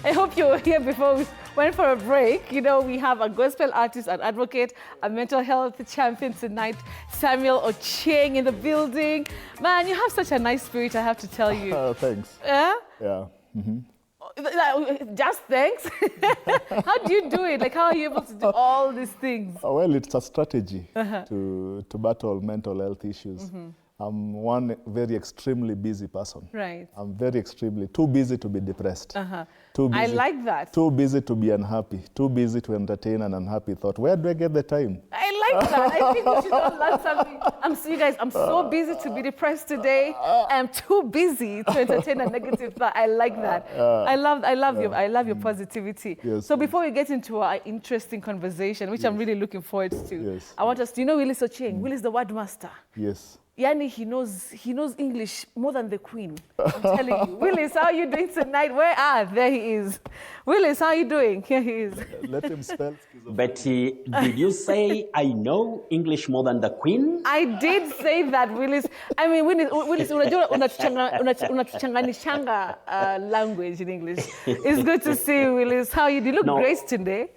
I hope you were here before we went for a break. You know, we have a gospel artist, an advocate, a mental health champion tonight, Samuel Ochieng in the building. Man, you have such a nice spirit, I have to tell you. Thanks. Yeah? Yeah. Just thanks? How do you do it? Like, how are you able to do all these things? Well, it's a strategy to battle mental health issues. I'm one very extremely busy person. Right. I'm very extremely too busy to be depressed. Too busy, I like that. Too busy to be unhappy. Too busy to entertain an unhappy thought. Where do I get the time? I like that. I think we should all learn something. You guys, I'm so busy to be depressed today. I'm too busy to entertain a negative thought. I like that. I love your positivity. Yes. So before we get into our interesting conversation, which I'm really looking forward to, I want us to, you know Willice Ochieng? Willice the word master. Yes. Yani, he knows English more than the Queen. I'm telling you. Willice, how are you doing tonight? Where? There he is. Willice, how are you doing? Here he is. Let him spell. Betty, did you say I know English more than the Queen? I did say that, Willice. I mean, Willice, unatuchanganishanga language in English. It's good to see you, Willice. How are you? Do you look great today?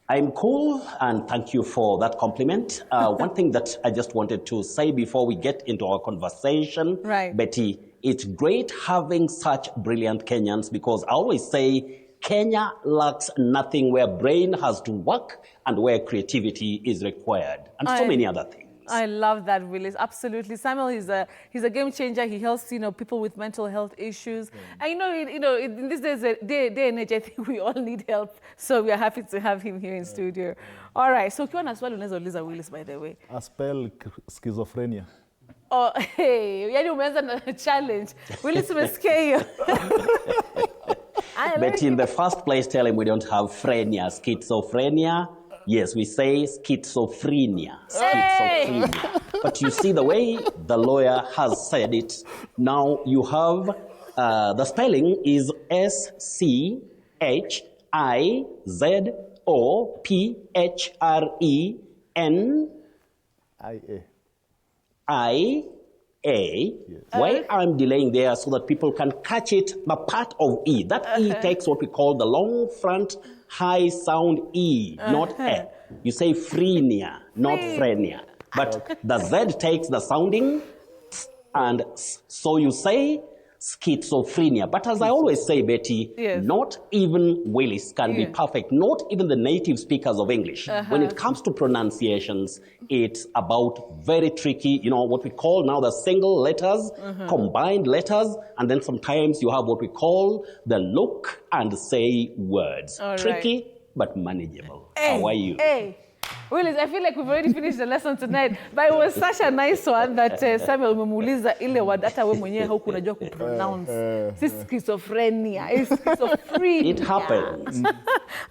I'm cool, and thank you for that compliment. One thing that I just wanted to say before we get into our conversation, Betty, it's great having such brilliant Kenyans, because I always say Kenya lacks nothing where brain has to work and where creativity is required, and so many other things. I love that, Willice. Absolutely. Samuel, he's a game changer. He helps, people with mental health issues. And in this day and age, I think we all need help. So we are happy to have him here in studio. All right. So ukiwa na swali unaweza uliza Willice, by the way. I spell schizophrenia. Oh, hey, yani umeanza na challenge. Willice, umesikia hiyo? But in the first place, tell him we don't have frenia, schizophrenia. Yes, we say schizophrenia. Schizophrenia. But you see the way the lawyer has said it. Now you have, the spelling is SCHIZOPHREN. I-A. Why I'm delaying there so that people can catch it, the part of E. That E takes what we call the long front high sound E, not E. You say frenia, not frenia. But the Z takes the sounding, and so you say schizophrenia. But as I always say, Betty, not even Willice can be perfect, not even the native speakers of English. When it comes to pronunciations, it's about very tricky, what we call now the single letters, combined letters, and then sometimes you have what we call the look and say words. Tricky, but manageable. How are you? Willice, I feel like we've already finished the lesson tonight, but it was such a nice one that Samuel umemuuliza ile word hata wewe mwenyewe hukunajua kupronounce. Schizophrenia, it's schizophrenia. It happens.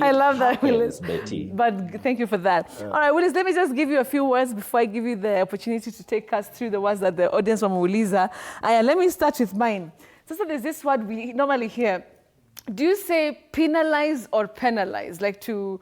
I love that, Willice. Betty. But thank you for that. All right, Willice, let me just give you a few words before I give you the opportunity to take us through the words that the audience wameuliza. Let me start with mine. So there's this word we normally hear. Do you say penalize or penalize, like to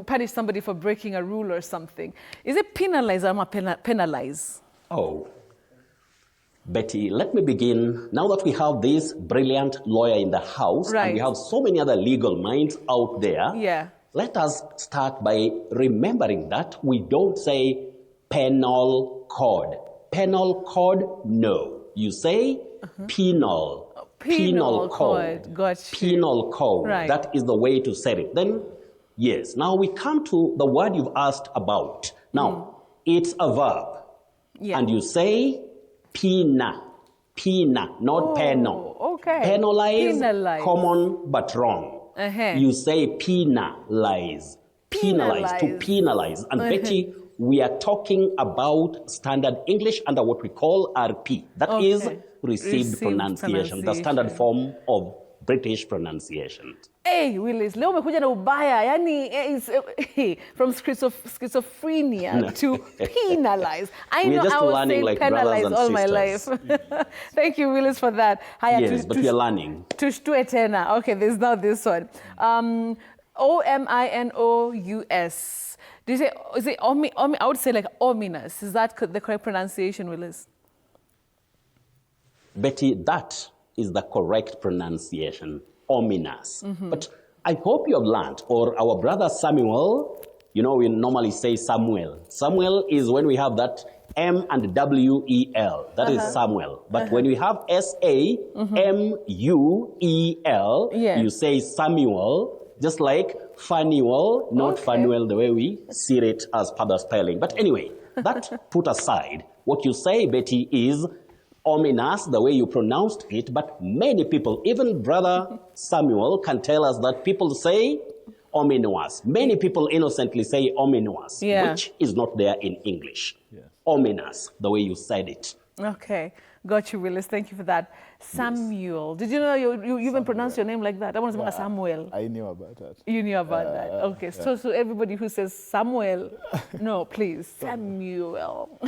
punish somebody for breaking a rule or something? Is it penalize or penalize? Oh, Betty, let me begin. Now that we have this brilliant lawyer in the house, and we have so many other legal minds out there, let us start by remembering that we don't say penal code. Penal code, no. You say penal. Penal code. Gotcha. Penal code. That is the way to say it. Then, yes. Now we come to the word you've asked about. Now, it's a verb. And you say pena. Pena, not penal. Okay. Penalize, common but wrong. You say penalize. Penalize, to penalize. And Betty, we are talking about standard English under what we call RP. That is received pronunciation, the standard form of British pronunciation. Hey, Willice, leo umekuja na ubaya. Yani, from schizophrenia to penalize. I know I was saying like penalize all my life. Thank you, Willice, for that. Yes, but we are learning. Tushtue tena. Okay, there's now this one. O-M-I-N-O-U-S. Do you say, is it I would say like ominous. Is that the correct pronunciation, Willice? Betty, that is the correct pronunciation, ominous. But I hope you have learned, or our brother Samuel, you know, we normally say Samuel. Samuel is when we have that M and W-E-L. That is Samuel. But when we have S-A-M-U-E-L, you say Samuel, just like Fanuel, not Fanuel the way we see it as per the spelling. But anyway, that put aside, what you say, Betty, is ominous, the way you pronounced it, but many people, even Brother Samuel, can tell us that people say ominous. Many people innocently say ominous, which is not there in English. Ominous, the way you said it. Okay, got you, Willice. Thank you for that. Samuel. Did you know you even pronounce your name like that? I want to say Samuel. I knew about that. You knew about that. Okay, so everybody who says Samuel, no, please, Samuel.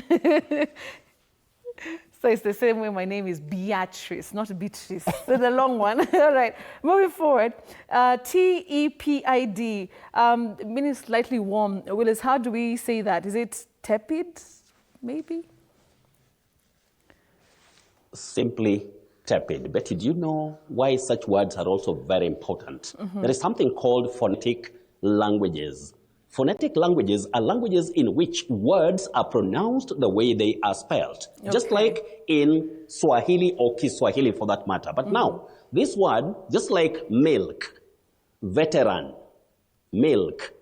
So it's the same way my name is Beatrice, not Beatrice. So the long one. All right, moving forward. T-E-P-I-D, meaning slightly warm. Willice, how do we say that? Is it tepid, maybe? Simply tepid. Betty, do you know why such words are also very important? There is something called phonetic languages. Phonetic languages are languages in which words are pronounced the way they are spelled, just like in Swahili or Kiswahili for that matter. But now, this word, just like milk, veteran, milk,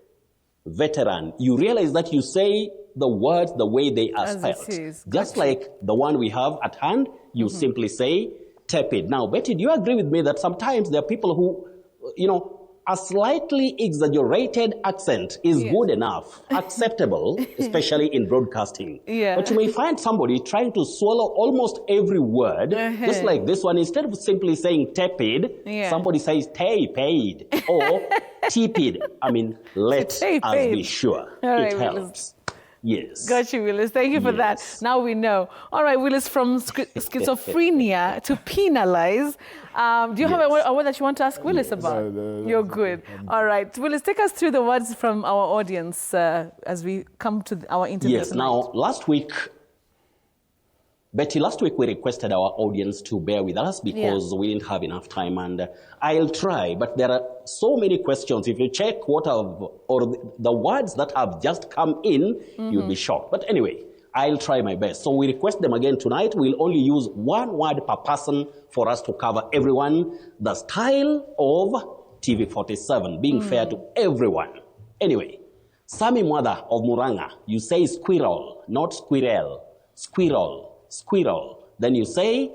veteran, you realize that you say the words the way they are spelled. Just like the one we have at hand, you simply say tepid. Now, Betty, do you agree with me that sometimes there are people who, you know, a slightly exaggerated accent is good enough, acceptable, especially in broadcasting. But you may find somebody trying to swallow almost every word, just like this one. Instead of simply saying tepid, somebody says tepid or tepid. I mean, let us be sure. It helps. Yes. Got you, Willice. Thank you for that. Now we know. All right, Willice, from schizophrenia to penalize. Do you have a word that you want to ask Willice about? You're good. All right. Willice, take us through the words from our audience as we come to our interview. Yes. Now, last week, Betty, last week we requested our audience to bear with us because we didn't have enough time, and I'll try, but there are so many questions. If you check the words that have just come in, you'll be shocked. But anyway, I'll try my best. So we request them again tonight. We'll only use one word per person for us to cover everyone. The style of TV47, being fair to everyone. Anyway, Sami Mwada of Muranga, you say squirrel, not squirrel. Squirrel. Squirrel. Then you say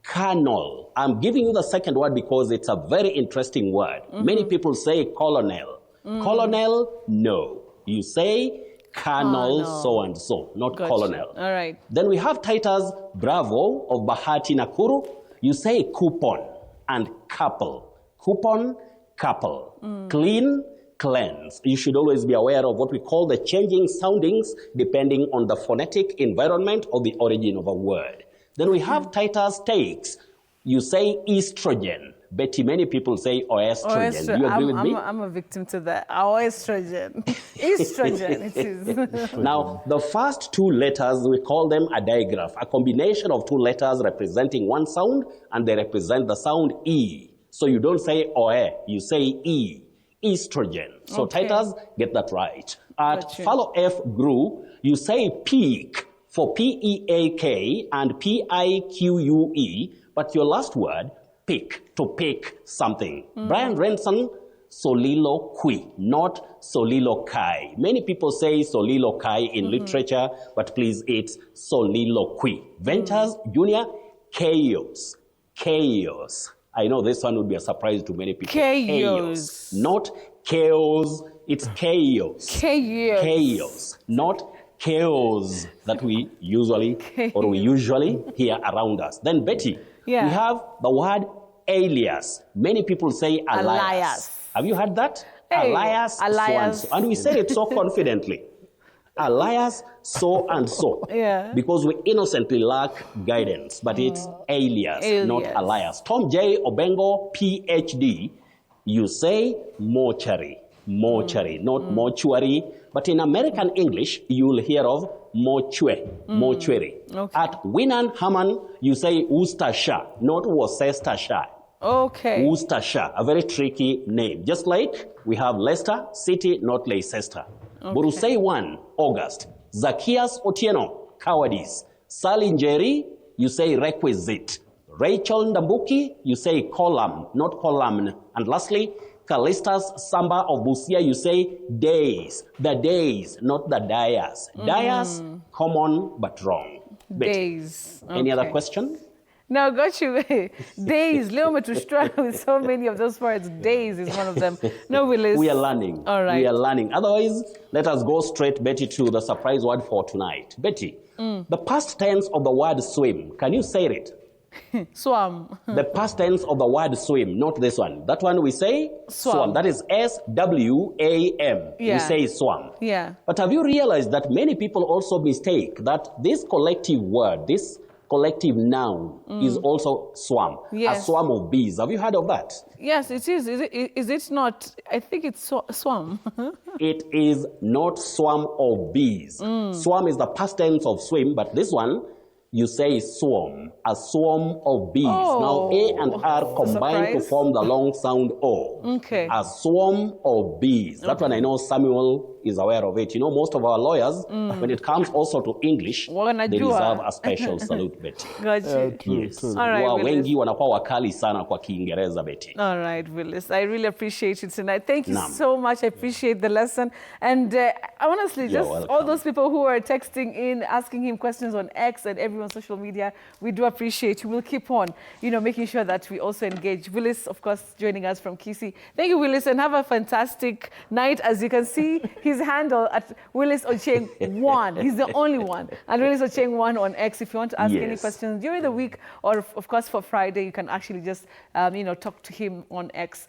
colonel. I'm giving you the second word because it's a very interesting word. Many people say colonel. Colonel, no. You say colonel so-and-so, not colonel. All right. Then we have Titus Bravo of Bahati Nakuru. You say coupon and couple. Coupon, couple. Clean, cleanse. You should always be aware of what we call the changing soundings depending on the phonetic environment or the origin of a word. Then we have Titus takes. You say estrogen. Betty, many people say oestrogen. Do you agree with me? I'm a victim to that. Oestrogen. Estrogen, it is. Now, the first two letters, we call them a digraph, a combination of two letters representing one sound, and they represent the sound E. So you don't say oe, you say E. Estrogen. So Titus, get that right. At Follow F Group, you say peak for P-E-A-K and P-I-Q-U-E, but your last word, pick, to pick something. Brian Renson, soliloquy, not soliloquy. Many people say soliloquy in literature, but please, it's soliloquy. Ventures Junior, chaos. Chaos. I know this one would be a surprise to many people. Chaos. Not chaos, it's chaos. Chaos. Chaos, not chaos that we usually hear around us. Then Betty, we have the word alias. Many people say alias. Have you heard that? Hey, alias. So-and-so. And we say it so confidently. Alias so and so. Because we innocently lack guidance, but it's alias, not alias. Tom J. Obengo, PhD, you say mortuary. mortuary, not mortuary. But in American English, you'll hear of mortuary. Mortuary. Okay. At Winan Haman, you say Worcestershire, not Worcestershire. Okay. Worcestershire, a very tricky name. Just like we have Leicester City, not Leicester. Okay. Burusei 1, August. Zacchaeus Otieno, cowardice. Salinjeri, you say requisite. Rachel Ndambuki, you say column, not column. And lastly, Callistus Samba of Busia, you say days. The days, not the dias. Dias, common but wrong. Betty, Days. any other Okay. question? No, got you. Days. Leo to struggle with so many of those words. Days is one of them. No, Willice. We are learning. All right. We are learning. Otherwise, let us go straight, Betty, to the surprise word for tonight. Betty, the past tense of the word swim, can you say it? Swam. The past tense of the word swim, not this one. That one we say Swam. That is S-W-A-M. Yeah. We say swam. Yeah. But have you realized that many people also mistake that this collective word, this collective noun is also swarm, Yes. a swarm of bees. Have you heard of that? Yes, it is. Is it not? I think it's swam. It is not swarm of bees. Swarm is the past tense of swim, but this one, you say swarm, a swarm of bees. Now, A and R combine to Surprise. form the long sound O. Okay. A swarm of bees. That one I know Samuel is aware of it. You know, most of our lawyers, when it comes also to English, they Wanajua. deserve a special salute, Betty. Got you. True, Yes. true. All right, Wa Willice. wengi wanakuwa wakali sana kwa Kiingereza, Betty. All right, Willice. I really appreciate you tonight. Thank you Naam. so much. I appreciate the lesson. And honestly, You're just all welcome. those people who are texting in, asking him questions on X and everyone's social media, we do appreciate you. We'll keep on, making sure that we also engage. Willice, of course, joining us from Kisii. Thank you, Willice, and have a fantastic night. As you can see, his handle at Willice Ochieng 1. He's the only one. And Willice Ochieng 1 on X. If you want to ask any Yes. questions during the week or, of course, for Friday, you can actually just, talk to him on X.